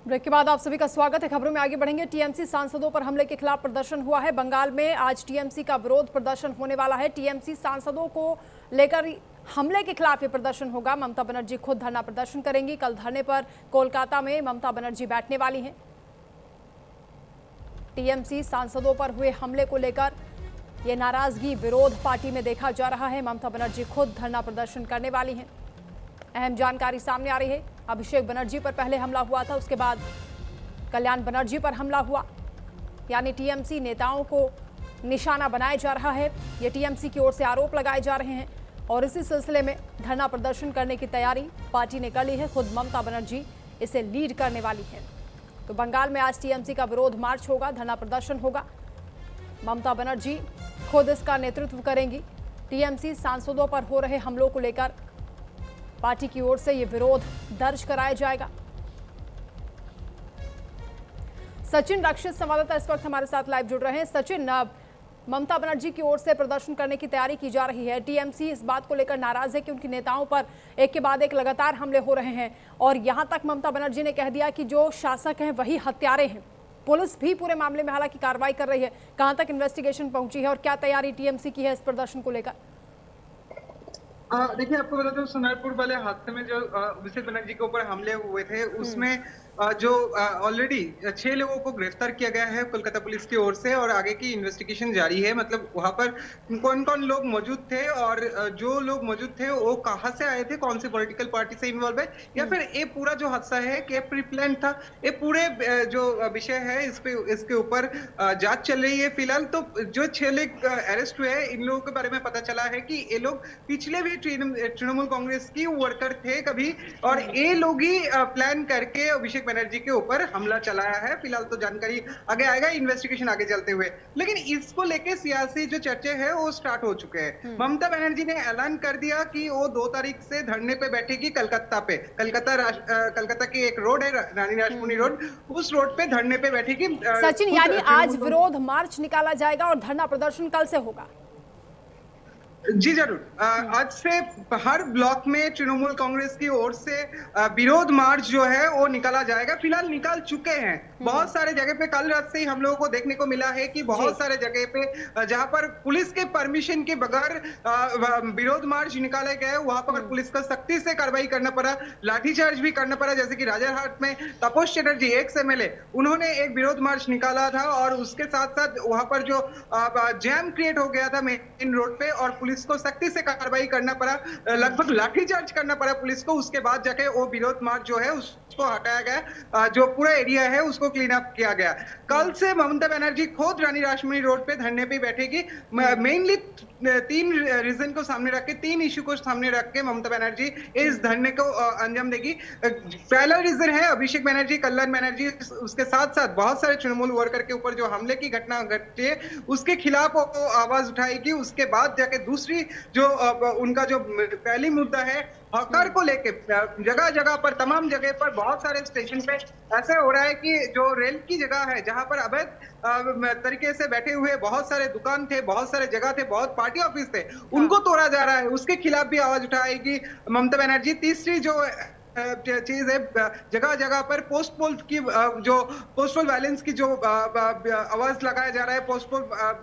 Break के बाद आप सभी का स्वागत है। खबरों में आगे बढ़ेंगे। टीएमसी सांसदों पर हमले के खिलाफ प्रदर्शन हुआ है बंगाल में। आज टीएमसी का विरोध प्रदर्शन होने वाला है। टीएमसी सांसदों को लेकर हमले के खिलाफ ये प्रदर्शन होगा। ममता बनर्जी खुद धरना प्रदर्शन करेंगी। कल धरने पर कोलकाता में ममता बनर्जी बैठने वाली हैं। टीएमसी सांसदों पर हुए हमले को लेकर ये नाराजगी, विरोध पार्टी में देखा जा रहा है। ममता बनर्जी खुद धरना प्रदर्शन करने वाली हैं। अहम जानकारी सामने आ रही है। अभिषेक बनर्जी पर पहले हमला हुआ था, उसके बाद कल्याण बनर्जी पर हमला हुआ, यानी टीएमसी नेताओं को निशाना बनाया जा रहा है। ये टीएमसी की ओर से आरोप लगाए जा रहे हैं और इसी सिलसिले में धरना प्रदर्शन करने की तैयारी पार्टी ने कर ली है। खुद ममता बनर्जी इसे लीड करने वाली है। तो बंगाल में आज टीएमसी का विरोध मार्च होगा, धरना प्रदर्शन होगा। ममता बनर्जी खुद इसका नेतृत्व करेंगी। टीएमसी सांसदों पर हो रहे हमलों को लेकर पार्टी की ओर से यह विरोध दर्ज कराया जाएगा। सचिन रक्षित संवाददाता इस वक्त हमारे साथ लाइव जुड़ रहे हैं। सचिन, ममता बनर्जी की ओर से प्रदर्शन करने की तैयारी की जा रही है। टीएमसी इस बात को लेकर नाराज है कि उनकी नेताओं पर एक के बाद एक लगातार हमले हो रहे हैं और यहां तक ममता बनर्जी ने कह दिया कि जो शासक हैं वही हत्यारे हैं। पुलिस भी पूरे मामले में हालांकि कार्रवाई कर रही है। कहां तक इन्वेस्टिगेशन पहुंची है और क्या तैयारी टीएमसी की है इस प्रदर्शन को लेकर? देखिए, आपको बता दूं, सोनारपुर वाले हादसे में जो अभिषेक बनर्जी के ऊपर हमले हुए थे उसमें जो ऑलरेडी 6 लोगों को गिरफ्तार किया गया है कोलकाता पुलिस की ओर से और आगे की इन्वेस्टिगेशन जारी है। मतलब वहां पर कौन कौन लोग मौजूद थे और जो लोग मौजूद थे वो कहां से आए थे, कौन सी पॉलिटिकल पार्टी से इन्वॉल्व है, या फिर ये पूरा जो हादसा है कि प्री प्लान था, ये पूरे जो विषय है इसके ऊपर जांच चल रही है फिलहाल। तो जो 6 लोग अरेस्ट हुए हैं, इन लोगों के बारे में पता चला है कि ये लोग पिछले भी तृणमूल कांग्रेस की वर्कर थे कभी, और ये लोग ही प्लान करके अभिषेक बनर्जी के ऊपर हमला चलाया है। फिलहाल तो जानकारी आगे आएगा, इन्वेस्टिगेशन आगे चलते हुए। लेकिन इसको लेके सियासी जो चर्चे है वो स्टार्ट हो चुके हैं। ममता बनर्जी ने ऐलान कर दिया कि वो 2 तारीख से धरने पे बैठेगी कलकत्ता पे। कलकत्ता की एक रोड है, रानी रासमणी रोड, उस रोड पे धरने पे बैठेगी। सचिन, यानी आज विरोध मार्च निकाला जाएगा और धरना प्रदर्शन कल से होगा? जी जरूर। आज से हर ब्लॉक में तृणमूल कांग्रेस की ओर से विरोध मार्च जो है वो निकाला जाएगा। फिलहाल निकाल चुके हैं बहुत सारे जगह पे। कल रात से ही हम लोगों को देखने को मिला है कि बहुत सारे जगह पे जहां पर पुलिस के परमिशन के बगैर विरोध मार्च निकाले गए, वहां पर पुलिस को सख्ती से कार्रवाई करना पड़ा, लाठीचार्ज भी करना पड़ा। जैसे कि राजारहाट में तपोष चटर्जी, एक्स एमएलए, उन्होंने एक विरोध मार्च निकाला था और उसके साथ साथ वहां पर जो जैम क्रिएट हो गया था मेन रोड पे और पुलिस को सख्ती से कार्रवाई करना पड़ा, लगभग लाठीचार्ज करना पड़ा पुलिस को। उसके बाद जाके वो विरोध मार्च जो है उसको हटाया गया, जो पूरा एरिया है उसको क्लीन अप किया गया। कल से ममता बनर्जी खुद रानी रासमणी रोड पे धरने पे बैठेगी। मेनली 3 रीजन को सामने रख के, 3 इश्यू को सामने रख के ममता बनर्जी इस धरने को अंजाम देगी। पहला रीजन है अभिषेक बनर्जी, कल्याण बनर्जी, उसके साथ साथ बहुत सारे तृणमूल वर्कर के ऊपर जो हमले की घटना घटी है उसके खिलाफ वो आवाज उठाएगी। उसके बाद जाके दूसरी जो उनका जो पहली मुद्दा है, हकार को लेके जगह जगह पर, तमाम जगह पर, बहुत सारे स्टेशन पे ऐसा हो रहा है कि जो रेल की जगह है जहां पर अवैध तरीके से बैठे हुए बहुत सारे दुकान थे, बहुत सारे जगह थे, बहुत पार्टी ऑफिस थे, उनको तोड़ा जा रहा है। उसके खिलाफ भी आवाज उठाएगी ममता बनर्जी। तीसरी जो चीज है, जगह जगह पर पोस्टपोल की जो पोस्टल वायलेंस की जो आवाज लगाया जा रहा है, पोस्टपोल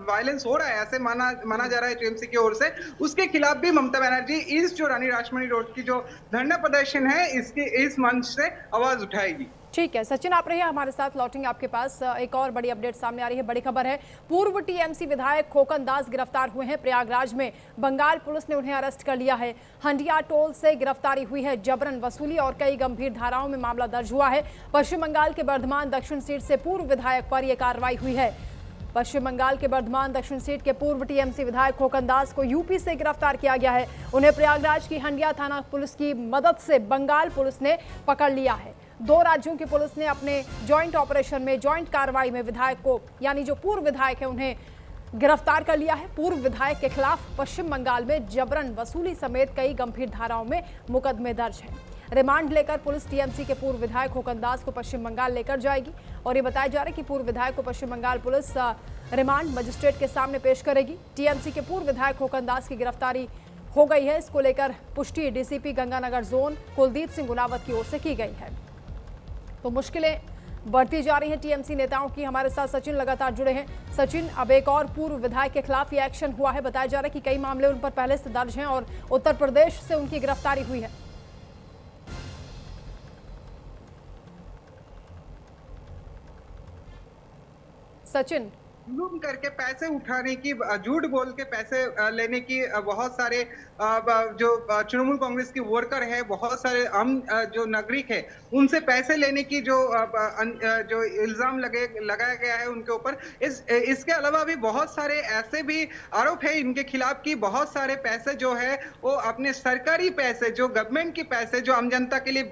वायलेंस हो रहा है ऐसे माना जा रहा है टीएमसी की ओर से, उसके खिलाफ भी ममता बनर्जी इस जो रानी रासमणी रोड की जो धरना प्रदर्शन है इसके इस मंच से आवाज उठाएगी। ठीक है सचिन, आप रहिए हमारे साथ, लौटेंगे आपके पास। एक और बड़ी अपडेट सामने आ रही है, बड़ी खबर है। पूर्व टीएमसी विधायक खोकन दास गिरफ्तार हुए हैं प्रयागराज में। बंगाल पुलिस ने उन्हें अरेस्ट कर लिया है। हंडिया टोल से गिरफ्तारी हुई है। जबरन वसूली और कई गंभीर धाराओं में मामला दर्ज हुआ है। पश्चिम बंगाल के बर्धमान दक्षिण सीट से पूर्व विधायक पर यह कार्रवाई हुई है। पश्चिम बंगाल के बर्धमान दक्षिण सीट के पूर्व टीएमसी विधायक खोकन दास को यूपी से गिरफ्तार किया गया है। उन्हें प्रयागराज की हंडिया थाना पुलिस की मदद से बंगाल पुलिस ने पकड़ लिया है। 2 राज्यों की पुलिस ने अपने जॉइंट ऑपरेशन में, जॉइंट कार्रवाई में विधायक को, यानी जो पूर्व विधायक है, उन्हें गिरफ्तार कर लिया है। पूर्व विधायक के खिलाफ पश्चिम बंगाल में जबरन वसूली समेत कई गंभीर धाराओं में मुकदमे दर्ज हैं। रिमांड लेकर पुलिस टीएमसी के पूर्व विधायक खोकन दास को पश्चिम बंगाल लेकर जाएगी और ये बताया जा रहा है कि पूर्व विधायक को पश्चिम बंगाल पुलिस रिमांड मजिस्ट्रेट के सामने पेश करेगी। टीएमसी के पूर्व विधायक खोकन दास की गिरफ्तारी हो गई है। इसको लेकर पुष्टि डीसीपी गंगानगर जोन कुलदीप सिंह गुनावत की ओर से की गई है। तो मुश्किलें बढ़ती जा रही हैं टीएमसी नेताओं की। हमारे साथ सचिन लगातार जुड़े हैं। सचिन, अब एक और पूर्व विधायक के खिलाफ ये एक्शन हुआ है। बताया जा रहा है कि कई मामले उन पर पहले से दर्ज हैं और उत्तर प्रदेश से उनकी गिरफ्तारी हुई है। सचिन, जुलूम करके पैसे उठाने की, झूठ बोल के पैसे लेने की, बहुत सारे जो तृणमूल कांग्रेस की वर्कर है, बहुत सारे आम जो नागरिक है, उनसे पैसे लेने की जो इल्जाम लगाया गया है उनके ऊपर। इसके अलावा भी बहुत सारे ऐसे भी आरोप है इनके खिलाफ कि बहुत सारे पैसे जो है वो अपने सरकारी पैसे, जो गवर्नमेंट की पैसे, जो आम जनता के लिए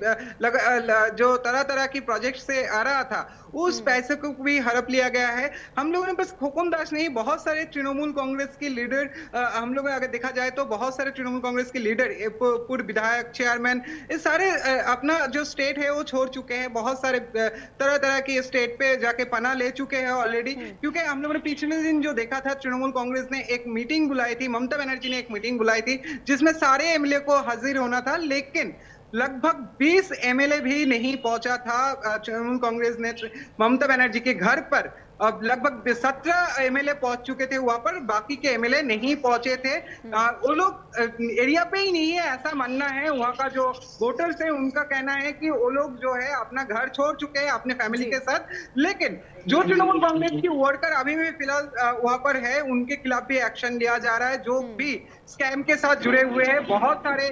जो तरह तरह की प्रोजेक्ट से आ रहा था, उस पैसे को भी हड़प लिया गया है। हम लोगों ने बस खोकन दास नहीं, बहुत सारे तृणमूल कांग्रेस के लीडर, हम लोग अगर देखा जाए तो बहुत सारे तृणमूल कांग्रेस के लीडर, पूर्व विधायक, चेयरमैन, ये सारे अपना जो स्टेट है वो छोड़ चुके हैं। बहुत सारे तरह तरह की स्टेट पे जाके पनाह ले चुके हैं ऑलरेडी। क्योंकि हम लोगों ने पिछले दिन जो देखा था, तृणमूल कांग्रेस ने एक मीटिंग बुलाई थी, ममता बनर्जी ने एक मीटिंग बुलाई थी जिसमें सारे एमएलए को हाजिर होना था, लेकिन लगभग 20 एमएलए भी नहीं पहुंचा था। तृणमूल कांग्रेस ने ममता बनर्जी के घर पर अब लगभग 17 एमएलए पहुंच चुके थे वहां पर, बाकी के एमएलए नहीं पहुंचे थे। वो लोग एरिया पे ही नहीं है, ऐसा मानना है वहां का जो वोटर्स है, उनका कहना है कि वो लोग जो है अपना घर छोड़ चुके हैं अपने फैमिली के साथ। लेकिन जो तृणमूल कांग्रेस की वर्कर अभी भी फिलहाल वहां पर है, उनके खिलाफ भी एक्शन लिया जा रहा है। जो भी स्कैम के साथ जुड़े हुए हैं, बहुत सारे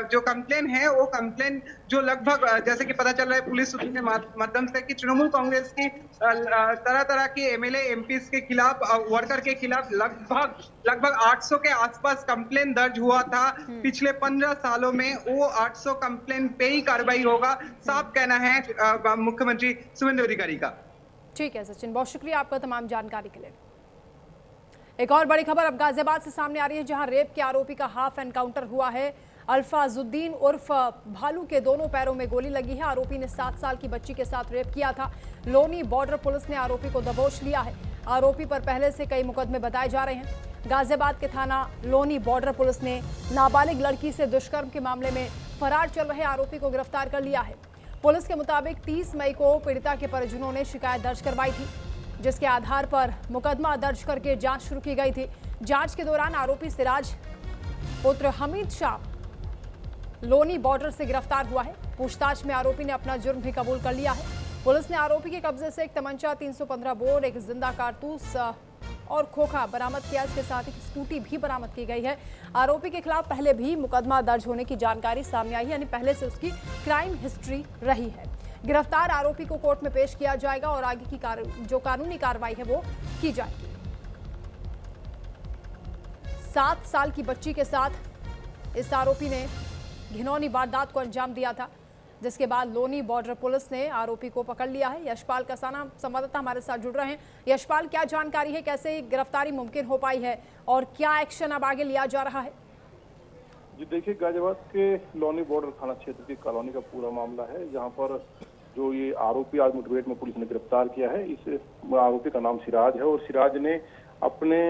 जो कंप्लेन है, वो कंप्लेन जो लगभग जैसे कि पता चल रहा है पुलिस सूत्रों के माध्यम से कि तृणमूल कांग्रेस की तरह तरह के एमएलए एमपीस के खिलाफ, वर्कर के खिलाफ लगभग 800 के आसपास कंप्लेन दर्ज हुआ था पिछले 15 सालों में। वो 800 कंप्लेन पे ही कार्रवाई होगा, साफ कहना है मुख्यमंत्री शुभेंदु अधिकारी का। ठीक है सचिन, बहुत शुक्रिया आपका तमाम जानकारी के लिए। एक और बड़ी खबर अब गाजियाबाद से सामने आ रही है, जहां रेप के आरोपी का हाफ एनकाउंटर हुआ है। अल्फाजुद्दीन उर्फ भालू के दोनों पैरों में गोली लगी है। आरोपी ने 7 साल की बच्ची के साथ रेप किया था। लोनी बॉर्डर पुलिस ने आरोपी को दबोच लिया है। आरोपी पर पहले से कई मुकदमे बताए जा रहे हैं। गाजियाबाद के थाना लोनी बॉर्डर पुलिस ने नाबालिग लड़की से दुष्कर्म के मामले में फरार चल रहे आरोपी को गिरफ्तार कर लिया है। पुलिस के मुताबिक 30 मई को पीड़िता के परिजनों ने शिकायत दर्ज करवाई थी, जिसके आधार पर मुकदमा दर्ज करके जांच शुरू की गई थी। जांच के दौरान आरोपी सिराज पुत्र हमीद शाह लोनी बॉर्डर से गिरफ्तार हुआ है। पूछताछ में आरोपी ने अपना जुर्म भी कबूल कर लिया है। पुलिस ने आरोपी के कब्जे से एक तमंचा, 315 बोर, एक जिंदा कारतूस और खोखा बरामद किया। इसके साथ एक स्कूटी भी बरामद की गई है। आरोपी के खिलाफ पहले भी मुकदमा दर्ज होने की जानकारी सामने आई है, यानी पहले से उसकी क्राइम हिस्ट्री रही है। गिरफ्तार आरोपी को कोर्ट में पेश किया जाएगा और आगे की जो कानूनी कार्रवाई है वो की जाएगी। 7 साल की बच्ची के साथ इस आरोपी ने घिनौनी वारदात को अंजाम दिया था, जिसके बाद लोनी बॉर्डर पुलिस ने आरोपी को पकड़ लिया है। यशपाल कसाना संवाददाता हमारे साथ जुड़ रहे हैं। यशपाल, क्या जानकारी है, कैसे गिरफ्तारी मुमकिन हो पाई है और क्या एक्शन अब आगे लिया जा रहा है? जी देखिए, गाजियाबाद के लोनी बॉर्डर थाना क्षेत्र की कॉलोनी का पूरा मामला है, जहां पर जो ये आरोपी आज मुठभेड़ में पुलिस ने गिरफ्तार किया है। इस आरोपी का नाम सिराज है और सिराज ने अपने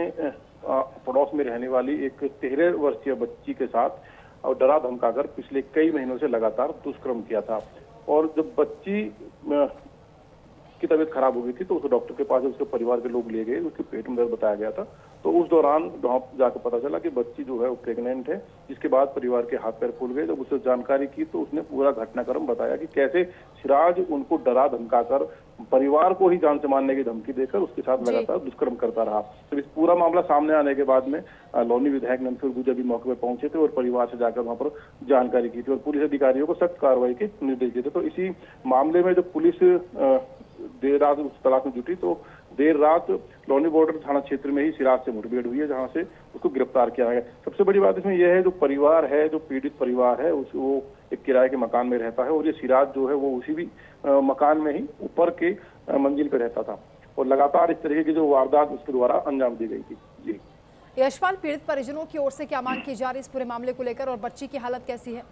पड़ोस में रहने वाली एक 13 वर्षीय बच्ची के साथ और डरा धमकाकर पिछले कई महीनों से लगातार दुष्कर्म किया था। और जब बच्ची की तबीयत खराब हो गई थी तो उसे डॉक्टर के पास उसके परिवार के लोग ले गए। उसके पेट में दर्द बताया गया था, तो उस दौरान जाकर पता चला कि बच्ची जो है वो प्रेग्नेंट है। जिसके बाद परिवार के हाथ पैर फूल गए। जब उसे जानकारी की तो उसने पूरा घटनाक्रम बताया कि कैसे सिराज उनको डरा धमकाकर परिवार को ही जान से मारने की धमकी देकर उसके साथ लगातार दुष्कर्म करता रहा। तो इस पूरा मामला सामने आने के बाद में लोनी विधायक नंदकिशोर गुर्जर भी मौके पर पहुंचे थे और परिवार से जाकर वहां पर जानकारी की थी और पुलिस अधिकारियों को सख्त कार्रवाई के निर्देश दिए थे। तो इसी मामले में जब पुलिस देर रात उस तलाश में जुटी तो देर रात लोनी बॉर्डर थाना क्षेत्र में ही सिराज से मुठभेड़ हुई है, जहां से उसको गिरफ्तार किया गया। सबसे बड़ी बात इसमें यह है, जो परिवार है, जो पीड़ित परिवार है, वो एक किराए के मकान में रहता है और ये सिराज जो है वो उसी भी मकान में ही ऊपर के मंजिल पे रहता था और लगातार इस तरह की जो वारदात उसके द्वारा अंजाम दी गई थी। जी यशपाल, पीड़ित परिजनों की ओर से क्या मांग की जा रही है इस पूरे मामले को लेकर और बच्ची की हालत कैसी है?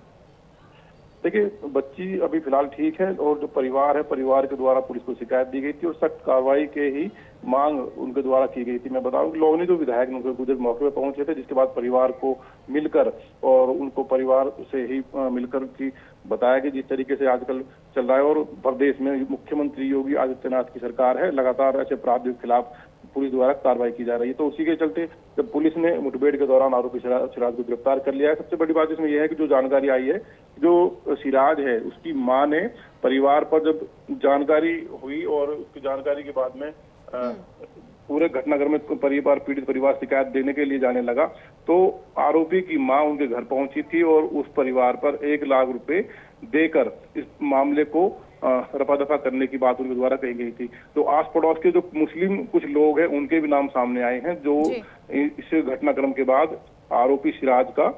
देखिए, बच्ची अभी फिलहाल ठीक है और जो परिवार है, परिवार के द्वारा पुलिस को शिकायत दी गई थी और सख्त कार्रवाई के ही मांग उनके द्वारा की गई थी। मैं बताऊं कि लोनी जो विधायक नंदकिशोर गुर्जर मौके पर पहुंचे थे, जिसके बाद परिवार को मिलकर और उनको परिवार से ही मिलकर की बताया कि जिस तरीके से आजकल चल रहा है और प्रदेश में मुख्यमंत्री योगी आदित्यनाथ की सरकार है, लगातार ऐसे अपराधियों के खिलाफ पुलिस द्वारा कार्रवाई की जा रही है। तो उसी के चलते जब पुलिस ने मुठभेड़ के दौरान आरोपी सिराज को गिरफ्तार कर लिया है। सबसे बड़ी बात इसमें यह है कि जो जानकारी आई है, जो सिराज है उसकी मां ने परिवार पर जब जानकारी हुई और उसकी जानकारी के बाद में पूरे घटनाक्रम में पीड़ित परिवार शिकायत देने के लिए जाने लगा, तो आरोपी की मां उनके घर पहुंची थी और उस परिवार पर 1 लाख रुपए देकर इस मामले को रफा दफा करने की बात उनके द्वारा कही गई थी। तो आस पड़ोस के जो मुस्लिम कुछ लोग हैं उनके भी नाम सामने आए हैं, जो इस घटनाक्रम के बाद आरोपी सिराज का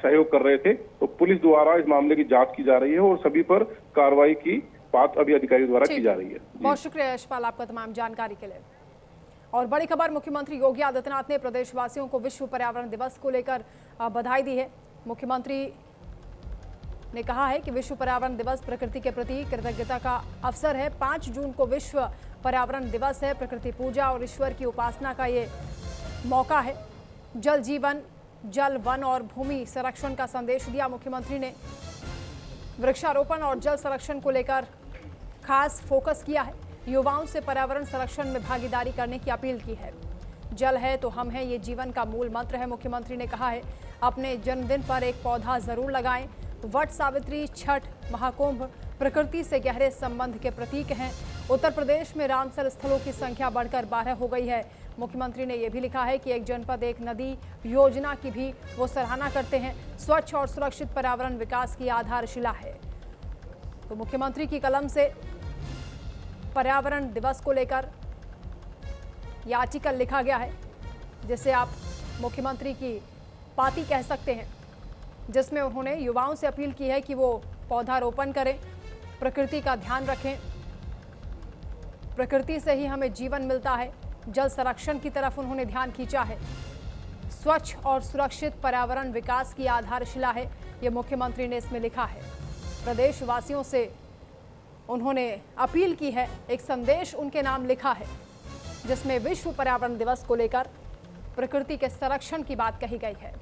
सहयोग कर रहे थे। तो पुलिस द्वारा इस मामले की जांच की जा रही है और सभी पर कार्रवाई की बात अभी अधिकारियों द्वारा की जा रही है। बहुत शुक्रिया यशपाल आपका तमाम जानकारी के लिए। और बड़ी खबर, मुख्यमंत्री योगी आदित्यनाथ ने प्रदेशवासियों को विश्व पर्यावरण दिवस को लेकर बधाई दी है। मुख्यमंत्री ने कहा है कि विश्व पर्यावरण दिवस प्रकृति के प्रति कृतज्ञता का अवसर है। 5 जून को विश्व पर्यावरण दिवस है। प्रकृति पूजा और ईश्वर की उपासना का ये मौका है। जल जीवन, जल, वन और भूमि संरक्षण का संदेश दिया मुख्यमंत्री ने। वृक्षारोपण और जल संरक्षण को लेकर खास फोकस किया है। युवाओं से पर्यावरण संरक्षण में भागीदारी करने की अपील की है। जल है तो हम हैं, ये जीवन का मूल मंत्र है। मुख्यमंत्री ने कहा है अपने जन्मदिन पर एक पौधा जरूर लगाएं। वट सावित्री, छठ, महाकुंभ प्रकृति से गहरे संबंध के प्रतीक हैं। उत्तर प्रदेश में रामसर स्थलों की संख्या बढ़कर 12 हो गई है। मुख्यमंत्री ने यह भी लिखा है कि एक जनपद एक नदी योजना की भी वो सराहना करते हैं। स्वच्छ और सुरक्षित पर्यावरण विकास की आधारशिला है। तो मुख्यमंत्री की कलम से पर्यावरण दिवस को लेकर यह आर्टिकल लिखा गया है, जिसे आप मुख्यमंत्री की पाती कह सकते हैं, जिसमें उन्होंने युवाओं से अपील की है कि वो पौधारोपण करें, प्रकृति का ध्यान रखें। प्रकृति से ही हमें जीवन मिलता है। जल संरक्षण की तरफ उन्होंने ध्यान खींचा है। स्वच्छ और सुरक्षित पर्यावरण विकास की आधारशिला है, ये मुख्यमंत्री ने इसमें लिखा है। प्रदेशवासियों से उन्होंने अपील की है, एक संदेश उनके नाम लिखा है, जिसमें विश्व पर्यावरण दिवस को लेकर प्रकृति के संरक्षण की बात कही गई है।